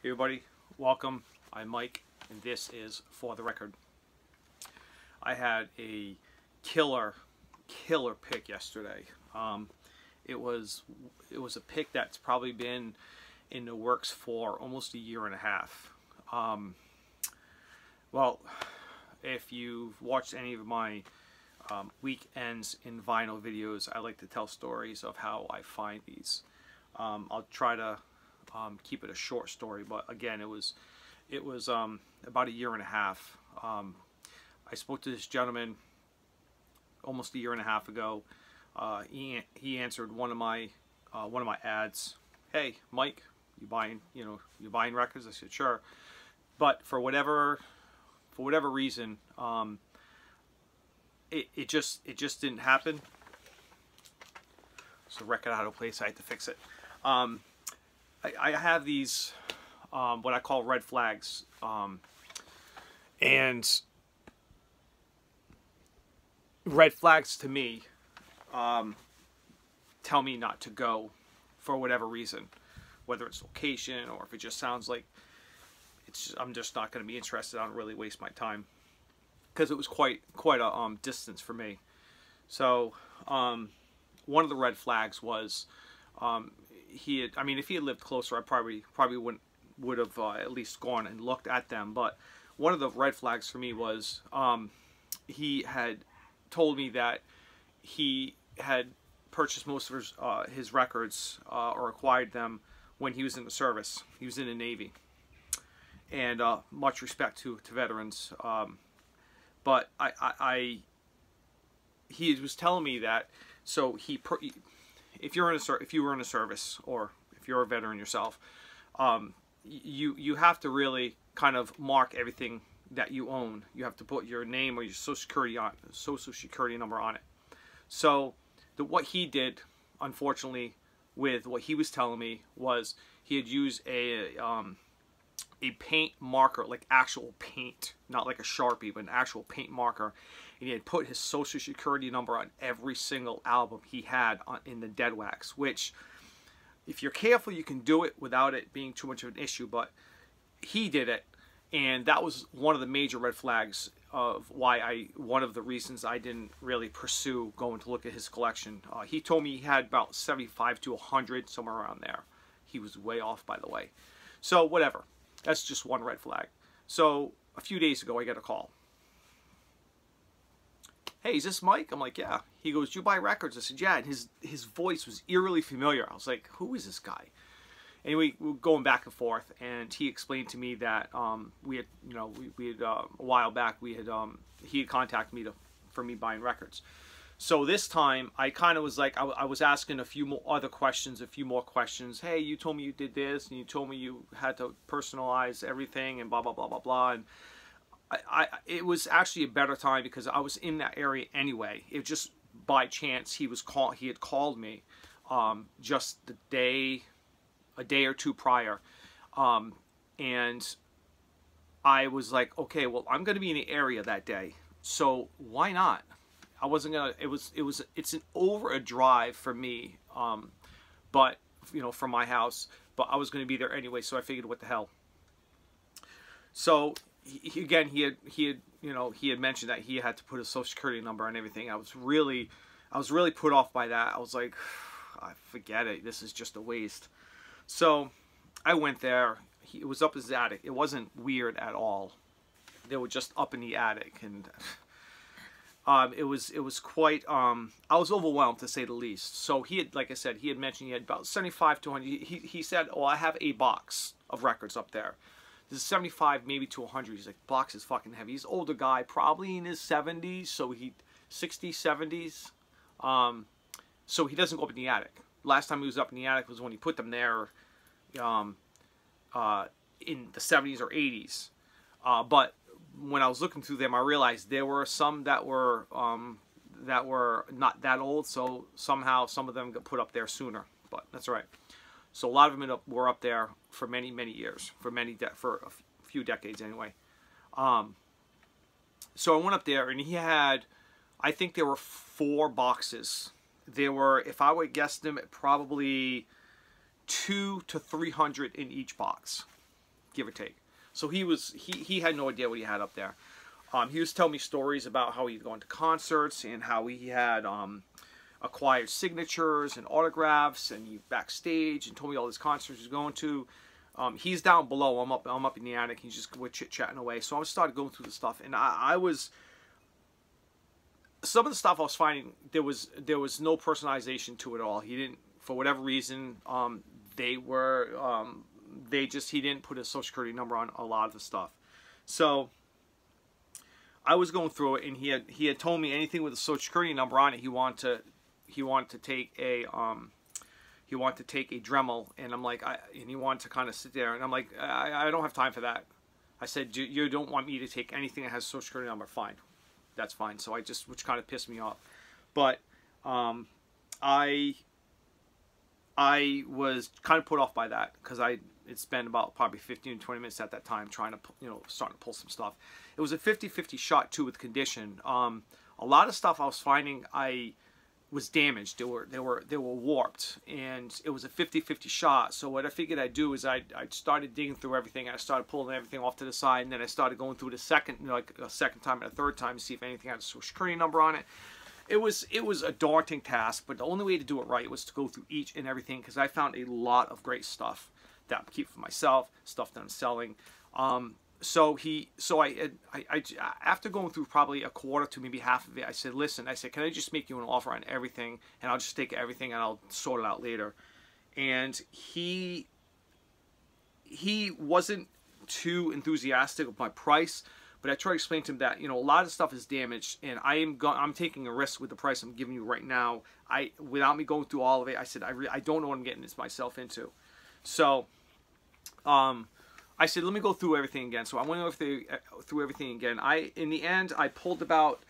Hey everybody, welcome. I'm Mike, and this is For the Record. I had a killer pick yesterday. It was a pick that's probably been in the works for almost a year and a half. Well, if you've watched any of my weekends in vinyl videos, I like to tell stories of how I find these. I'll try to keep it a short story, but again, it was about a year and a half. I spoke to this gentleman almost a year and a half ago. He answered one of my ads. Hey, Mike, you buying records? I said sure, but for whatever reason, it just didn't happen. So record out of place. I had to fix it. I have these what I call red flags, and red flags to me tell me not to go for whatever reason, whether it's location or if it just sounds like I'm just not going to be interested. I don't really waste my time, because it was quite a distance for me. So one of the red flags was if he had lived closer, I probably would have at least gone and looked at them. But one of the red flags for me was he had told me that he had purchased most of his records or acquired them when he was in the service. He was in the Navy, and much respect to veterans. But he was telling me that, so if you were in a service, or if you're a veteran yourself, you have to really kind of mark everything that you own. You have to put your name or your social security number on it. So what he did, unfortunately, with what he was telling me, was he had used a paint marker, like actual paint, not like a Sharpie, but an actual paint marker, and he had put his social security number on every single album he had in the dead wax, which, if you're careful, you can do it without it being too much of an issue, but he did it, and that was one of the major red flags of one of the reasons I didn't really pursue going to look at his collection. He told me he had about 75 to 100, somewhere around there. He was way off, by the way. So whatever. That's just one red flag. So a few days ago, I get a call. Hey, is this Mike? I'm like, yeah. He goes, do you buy records? I said, yeah. And his voice was eerily familiar. I was like, who is this guy? Anyway, we were going back and forth, and he explained to me that we had a while back, he had contacted me for me buying records. So this time, I kind of was like, I was asking a few more questions. Hey, you told me you did this, and you told me you had to personalize everything, and blah blah blah blah blah. And it was actually a better time, because I was in that area anyway. It just by chance he had called me just a day or two prior, and I was like, okay, well, I'm going to be in the area that day, so why not? I wasn't gonna. It's over a drive for me, but from my house. But I was going to be there anyway, so I figured, what the hell. So he had mentioned that he had to put his social security number and everything. I was really put off by that. I was like, forget it. This is just a waste. So I went there. It was up his attic. It wasn't weird at all. They were just up in the attic, and it was quite, I was overwhelmed, to say the least. So he had, like I said, he had mentioned he had about 75 to 100. He said, oh, I have a box of records up there. This is 75 maybe to 100. He's like, box is fucking heavy. He's an older guy, probably in his 70s, so 60s, 70s. So he doesn't go up in the attic. Last time he was up in the attic was when he put them there in the 70s or 80s. But when I was looking through them, I realized there were some that were not that old, so somehow some of them got put up there sooner. But that's all right. So a lot of them were up there for many years, for a few decades anyway. So I went up there, and he had, I think there were 4 boxes. There were, if I would guess them, probably 200 to 300 in each box. give or take. So he had no idea what he had up there. He was telling me stories about how he'd gone to concerts and how he had acquired signatures and autographs, and he backstage and told me all his concerts he was going to. He's down below. I'm up in the attic. We're chit-chatting away. So I started going through the stuff, and some of the stuff I was finding, there was no personalization to it at all. He didn't, for whatever reason, he didn't put a social security number on a lot of the stuff. So I was going through it, and he had told me anything with a social security number on it, he wanted to take a Dremel, and I'm like, and he wanted to kind of sit there, and I'm like, I don't have time for that. I said, you don't want me to take anything that has a social security number? Fine, that's fine. So which kind of pissed me off, but I was kind of put off by that, because it's been about probably 15 to 20 minutes at that time trying to, starting to pull some stuff. It was a 50-50 shot too with condition. A lot of stuff I was finding was damaged. They were warped, and it was a 50-50 shot. So what I figured I'd do is I started digging through everything. I started pulling everything off to the side, and then I started going through the second time and a third time to see if anything had a social security number on it. It was a daunting task, but the only way to do it right was to go through each and everything, because I found a lot of great stuff that I keep for myself, stuff that I'm selling. So after going through probably a quarter to maybe half of it, I said, listen, can I just make you an offer on everything, and I'll just take everything and I'll sort it out later. And he wasn't too enthusiastic of my price, but I tried to explain to him that, a lot of stuff is damaged, and I'm taking a risk with the price I'm giving you right now. Without me going through all of it, I said, I don't know what I'm getting myself into. So I said, let me go through everything again. So I went through everything again. In the end, I pulled about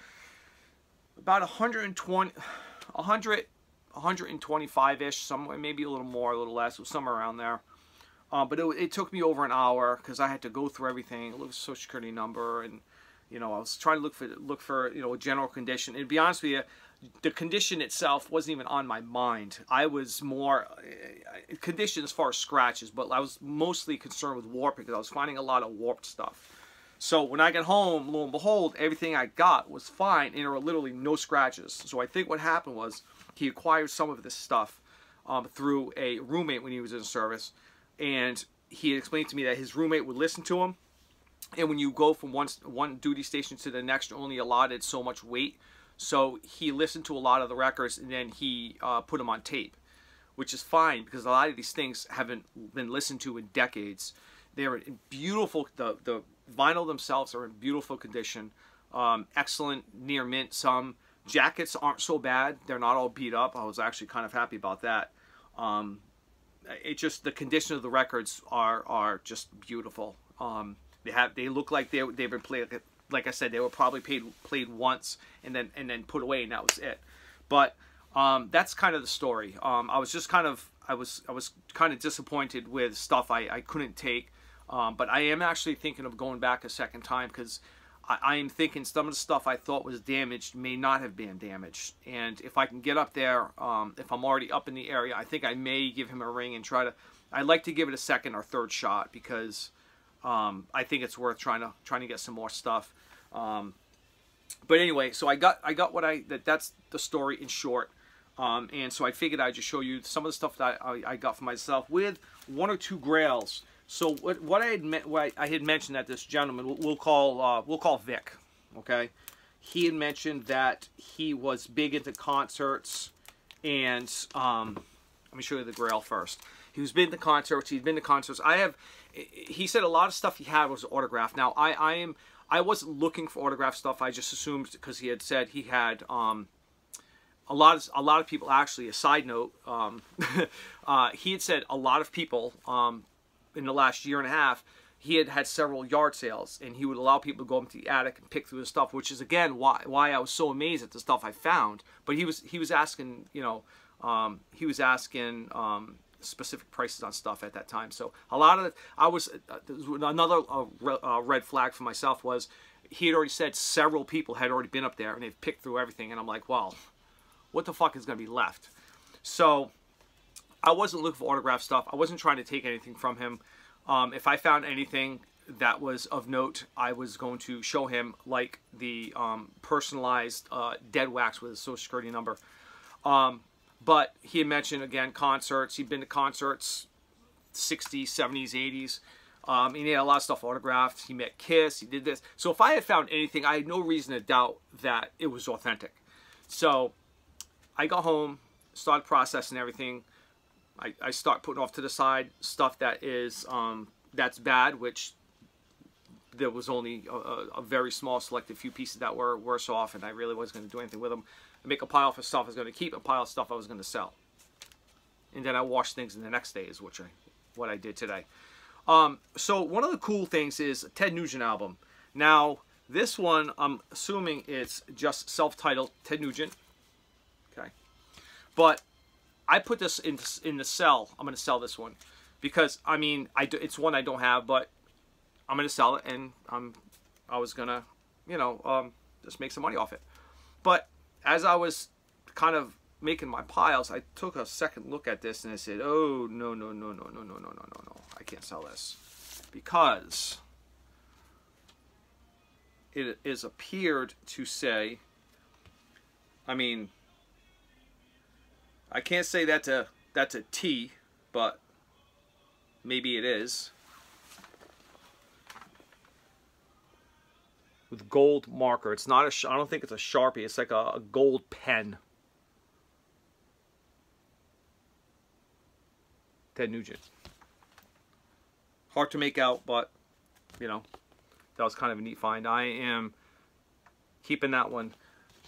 125-ish, somewhere, maybe a little more, a little less. It was somewhere around there. But it took me over an hour, because I had to go through everything, look at the social security number, and I was trying to look for a general condition. And to be honest with you, the condition itself wasn't even on my mind. I was more condition as far as scratches, but I was mostly concerned with warping, because I was finding a lot of warped stuff. So when I got home, lo and behold, everything I got was fine, and there were literally no scratches. So I think what happened was he acquired some of this stuff through a roommate when he was in service, and he had explained to me that his roommate would listen to him, and when you go from one duty station to the next, you're only allotted so much weight. So he listened to a lot of the records, and then he put them on tape, which is fine, because a lot of these things haven't been listened to in decades. They're in beautiful, the vinyl themselves are in beautiful condition, excellent, near mint. Some jackets aren't so bad. They're not all beat up. I was actually kind of happy about that. The condition of the records are just beautiful. They look like they've been played. Like I said, they were probably played once and then put away, and that was it. But that's kind of the story. I was kind of disappointed with stuff I couldn't take. But I am actually thinking of going back a second time, because I am thinking some of the stuff I thought was damaged may not have been damaged. And if I can get up there, if I'm already up in the area, I think I may give him a ring and try to. I'd like to give it a second or third shot, because I think it's worth trying to get some more stuff. But anyway, so I got that's the story in short. And so I figured I'd just show you some of the stuff that I got for myself, with one or two grails. So what I had mentioned that this gentleman, we'll call Vic, okay? He had mentioned that he was big into concerts, and let me show you the grail first. He was big into concerts. He'd been to concerts. He said a lot of stuff he had was autographed. Now I wasn't looking for autographed stuff. I just assumed, because he had said he had a lot of people. Actually, a side note, he had said a lot of people in the last year and a half, he had several yard sales, and he would allow people to go up to the attic and pick through the stuff, which is again why I was so amazed at the stuff I found. But he was asking, specific prices on stuff at that time. So a lot of it, another red flag for myself was he had already said several people had already been up there and they've picked through everything, and I'm like, well, what the fuck is going to be left? So I wasn't looking for autograph stuff. I wasn't trying to take anything from him. If I found anything that was of note, I was going to show him, like the personalized dead wax with a social security number. But he had mentioned, again, concerts. He'd been to concerts 60s, 70s, 80s. He had a lot of stuff autographed. He met Kiss. He did this. So if I had found anything, I had no reason to doubt that it was authentic. So I got home, started processing everything. I start putting off to the side stuff that is that's bad, which there was only a very small selected few pieces that were worse off, and I really wasn't going to do anything with them. I make a pile for stuff I was going to keep, a pile of stuff I was going to sell, and then I wash things in the next days, which what I did today. So one of the cool things is a Ted Nugent album. Now this one, I'm assuming it's just self-titled Ted Nugent. Okay, but I put this in the sell. I'm going to sell this one because I mean it's one I don't have, but I'm going to sell it, and I was going to, you know, just make some money off it. But as I was kind of making my piles, I took a second look at this and I said, oh, no, no, no, no, no, no, no, no, no, no. I can't sell this because it is appeared to say, I mean, I can't say that's a T, but maybe it is. With gold marker. It's not a, I don't think it's a Sharpie. It's like a gold pen. Ted Nugent. Hard to make out, but, you know, that was kind of a neat find. I am keeping that one.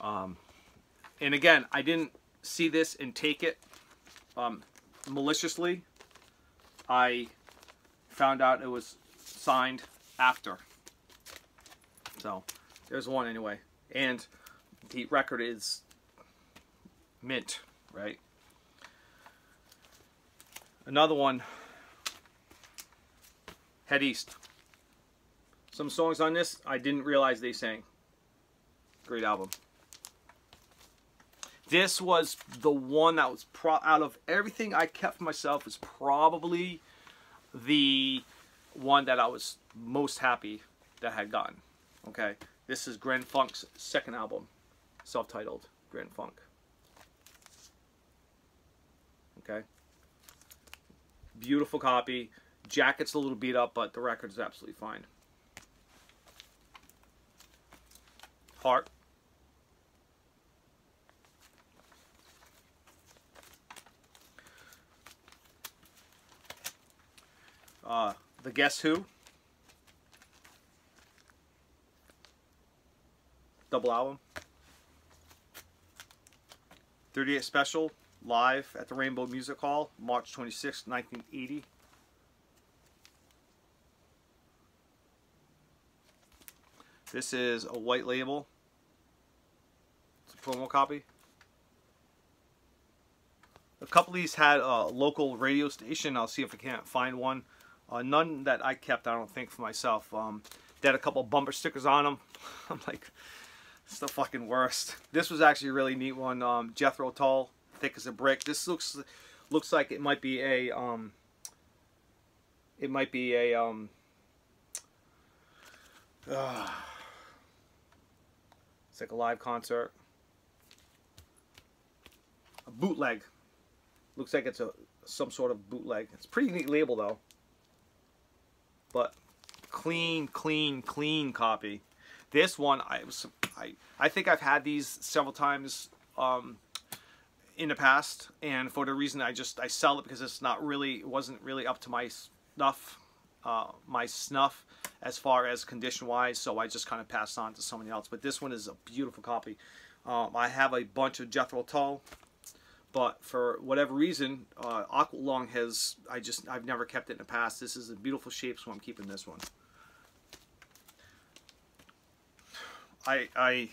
And again, I didn't see this and take it maliciously. I found out it was signed after. So, there's one anyway. And the record is mint, right? Another one, Head East. Some songs on this I didn't realize they sang. Great album. This was the one that was, out of everything I kept for myself, is probably the one that I was most happy that I had gotten. Okay, this is Grand Funk's second album, self-titled Grand Funk. Okay, beautiful copy. Jacket's a little beat up, but the record's absolutely fine. Heart. The Guess Who. Double album. 38 Special, live at the Rainbow Music Hall, March 26, 1980. This is a white label. It's a promo copy. A couple of these had a local radio station. I'll see if I can't find one. None that I kept, I don't think, for myself. They had a couple of bumper stickers on them. I'm like, it's the fucking worst. This was actually a really neat one. Jethro Tull, Thick as a Brick. This looks like it might be a it's like a live concert. A bootleg. Looks like it's some sort of bootleg. It's a pretty neat label though. But clean copy. This one, I think I've had these several times in the past, and for the reason I sell it because it's not really, it wasn't really up to my snuff as far as condition wise, so I just kind of passed on to somebody else. But this one is a beautiful copy. I have a bunch of Jethro Tull, but for whatever reason, Aqualung has, I've never kept it in the past. This is a beautiful shape, so I'm keeping this one. I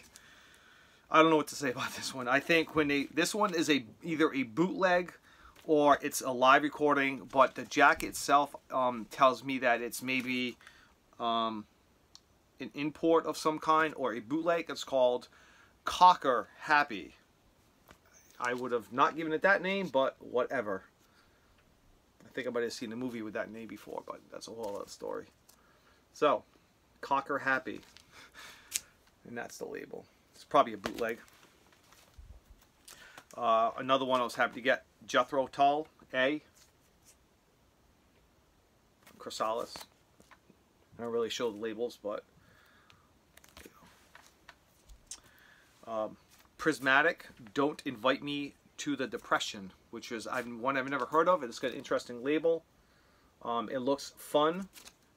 don't know what to say about this one. I think when this one is either a bootleg or it's a live recording, but the jacket itself tells me that it's maybe an import of some kind or a bootleg. It's called Cocker Happy. I would have not given it that name, but whatever. I think I might have seen a movie with that name before, but that's a whole other story. So, Cocker Happy. And that's the label. It's probably a bootleg. Another one I was happy to get, Jethro Tull A. Chrysalis. I don't really show the labels, but Prismatic, Don't Invite Me to the Depression, which is one I've never heard of. It's got an interesting label. It looks fun.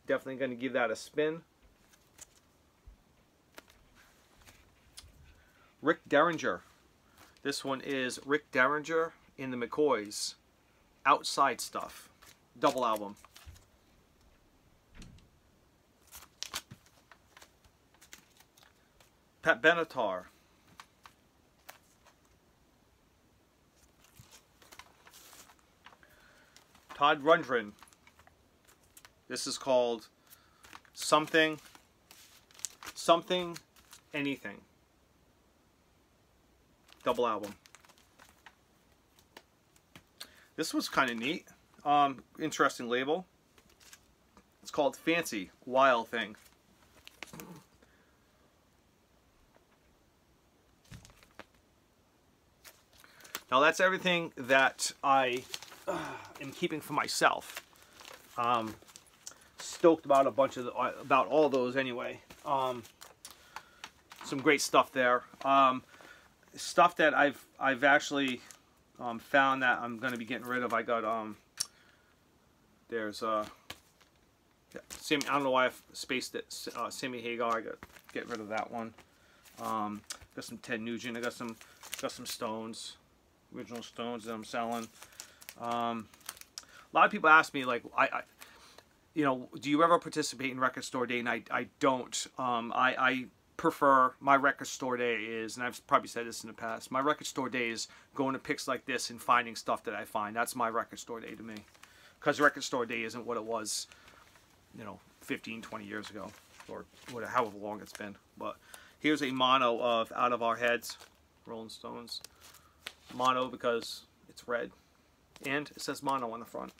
Definitely going to give that a spin. Rick Derringer. This one is Rick Derringer in the McCoys. Outside Stuff. Double album. Pat Benatar. Todd Rundgren. This is called Something, Anything. Double album. This was kind of neat. Interesting label. It's called Fancy Wild Thing. Now that's everything that I am keeping for myself. Stoked about a bunch of about all those anyway. Some great stuff there. Stuff that I've actually found that I'm going to be getting rid of. I got there's yeah, I don't know why I've spaced it. Sammy Hagar. I got get rid of that one. Got some Ted Nugent. I got some Stones. Original Stones that I'm selling. A lot of people ask me, like, you know, do you ever participate in record store day? And I don't. I prefer, my record store day is, and I've probably said this in the past, my record store day is going to picks like this and finding stuff that I find. That's my record store day to me. Because record store day isn't what it was, you know, 15, 20 years ago, or whatever, however long it's been. But here's a mono of Out of Our Heads, Rolling Stones. Mono because it's red, and it says mono on the front.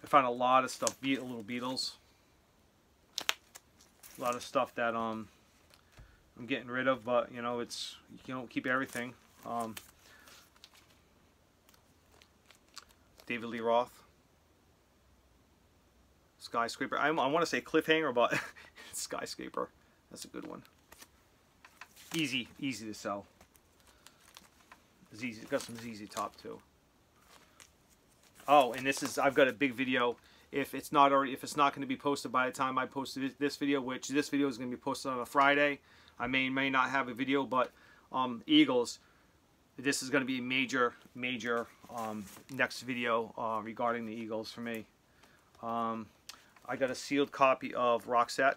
I found a lot of stuff, little Beatles. A lot of stuff that I'm getting rid of, but you know, it's, you don't keep everything. David Lee Roth. Skyscraper. I want to say Cliffhanger, but Skyscraper. That's a good one. Easy to sell. ZZ, got some ZZ Top too. Oh, and this is, I've got a big video. If it's not going to be posted by the time I post this video, which this video is going to be posted on a Friday, I may not have a video, but Eagles, this is going to be a major next video regarding the Eagles for me. I got a sealed copy of Roxette,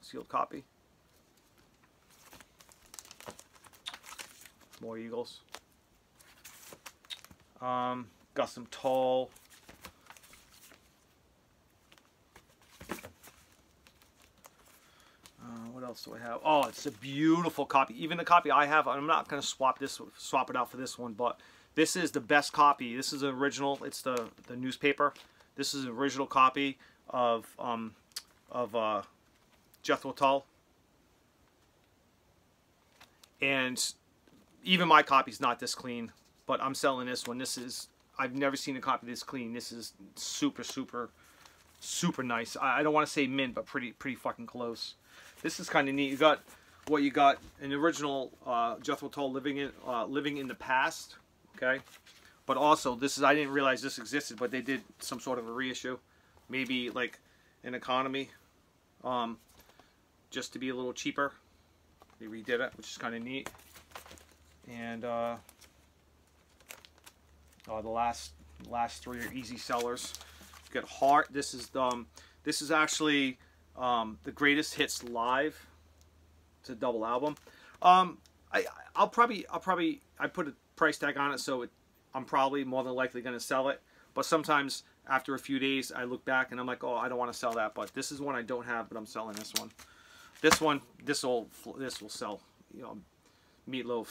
sealed copy. More Eagles. Got some Tall. What else do I have? Oh, it's a beautiful copy. Even the copy I have, I'm not going to swap it out for this one, but this is the best copy. This is an original. It's the newspaper. This is an original copy of Jethro Tull. And even my copy's not this clean, but I'm selling this one. This is, I've never seen a copy this clean. This is super nice. I don't want to say mint, but pretty fucking close. This is kind of neat. You got an original Jethro Tull living in the past, okay? But also this is, I didn't realize this existed, but they did some sort of a reissue, maybe like an economy, just to be a little cheaper. They redid it, which is kind of neat. And the last three are easy sellers. You got Heart. This is actually the Greatest Hits Live. It's a double album. I put a price tag on it, so I'm probably more than likely going to sell it. But sometimes after a few days, I look back and I'm like, oh, I don't want to sell that. But this is one I don't have, but I'm selling this one. This will sell. You know, Meatloaf.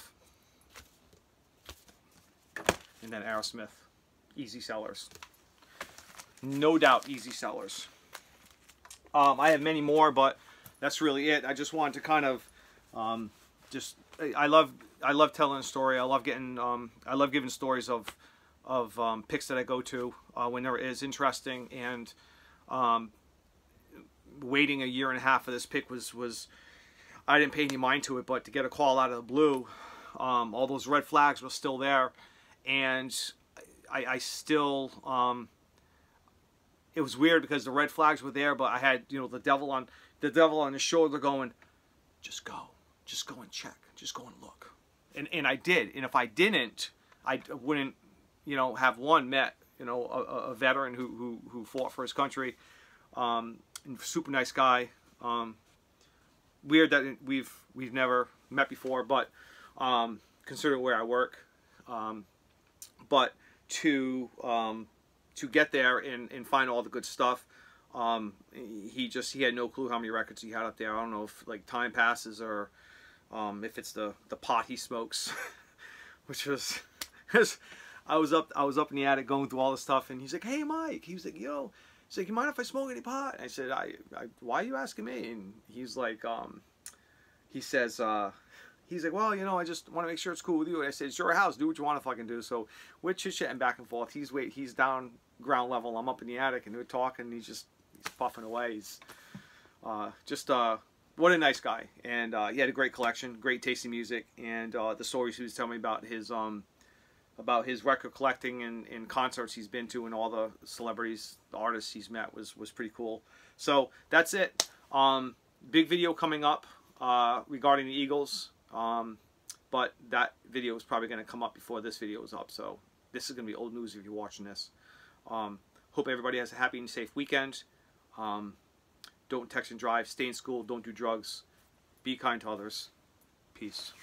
And then Aerosmith, easy sellers. No doubt easy sellers. I have many more, but that's really it. I just wanted to kind of I love telling a story. I love getting I love giving stories of picks that I go to whenever it is interesting. And waiting a year and a half for this pick was I didn't pay any mind to it, but to get a call out of the blue, all those red flags were still there, and I still it was weird because the red flags were there, but I had, you know, the devil on the shoulder going, just go and check, just go and look, and I did. And if I didn't, I wouldn't, you know, have met, you know, a veteran who fought for his country, and super nice guy. Weird that we've never met before, but considering where I work, but to get there and find all the good stuff, he had no clue how many records he had up there. I don't know if like time passes or if it's the pot he smokes, which was I was up in the attic going through all the stuff, and he's like, "Hey Mike," he was like, "Yo." He's like, "You mind if I smoke any pot?" And I said, "Why are you asking me?" And he's like, he says, he's like, "Well, you know, I just want to make sure it's cool with you." And I said, "It's your house. Do what you want to fucking do." So we're chit-chatting back and forth. He's down ground level. I'm up in the attic, and we're talking. He's puffing away. He's what a nice guy. And he had a great collection, great tasty music, and the stories he was telling me about his record collecting and concerts he's been to, and all the celebrities, the artists he's met was pretty cool. So that's it. Big video coming up regarding the Eagles, but that video is probably going to come up before this video is up, so this is going to be old news if you're watching this. Hope everybody has a happy and safe weekend. Don't text and drive, stay in school, don't do drugs, be kind to others. Peace.